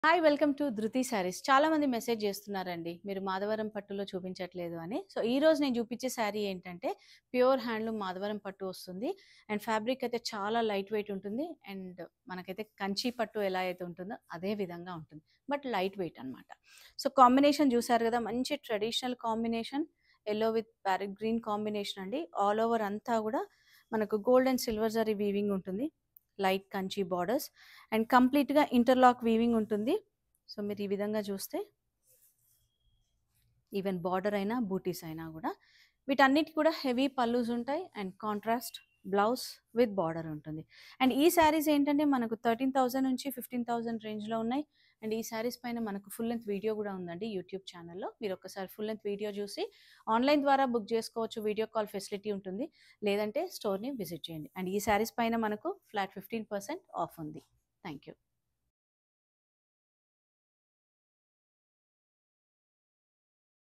Hi welcome to ధృతి శారీస్. చాలా మంది మెసేజ్ చేస్తున్నారండి, మీరు మాధవరం పట్టులో చూపించట్లేదు అని. సో ఈ రోజు నేను చూపించే శారీ ఏంటంటే ప్యూర్ హ్యాండ్లూమ్ మాధవరం పట్టు వస్తుంది. అండ్ ఫ్యాబ్రిక్ అయితే చాలా లైట్ వెయిట్ ఉంటుంది. అండ్ మనకైతే కంచి పట్టు ఎలా అయితే ఉంటుందో అదే విధంగా ఉంటుంది, బట్ లైట్ వెయిట్ అనమాట. సో కాంబినేషన్ చూసారు కదా, మంచి traditional combination, yellow with parrot green combination అండి. ఆల్ ఓవర్ అంతా కూడా మనకు gold and silver zari weaving ఉంటుంది, లైట్ కంచి బార్డర్స్ అండ్ కంప్లీట్గా ఇంటర్లాక్ వీవింగ్ ఉంటుంది. సో మీరు ఈ విధంగా చూస్తే ఈవెన్ బార్డర్ అయినా బూటీస్ అయినా కూడా వీటన్నిటి కూడా హెవీ పల్లూస్ ఉంటాయి and contrast blouse with border ఉంటుంది. అండ్ ఈ శారీస్ ఏంటంటే మనకు 13,000 నుంచి 15,000 రేంజ్లో ఉన్నాయి. అండ్ ఈ శారీస్ పైన మనకు ఫుల్ లెంత్ వీడియో కూడా ఉందండి యూట్యూబ్ ఛానల్లో. మీరు ఒకసారి ఫుల్ లెంత్ వీడియో చూసి ఆన్లైన్ ద్వారా బుక్ చేసుకోవచ్చు, వీడియో కాల్ ఫెసిలిటీ ఉంటుంది. లేదంటే స్టోర్ని విజిట్ చేయండి. అండ్ ఈ శారీస్ పైన మనకు ఫ్లాట్ 15% ఆఫ్ ఉంది. Thank you.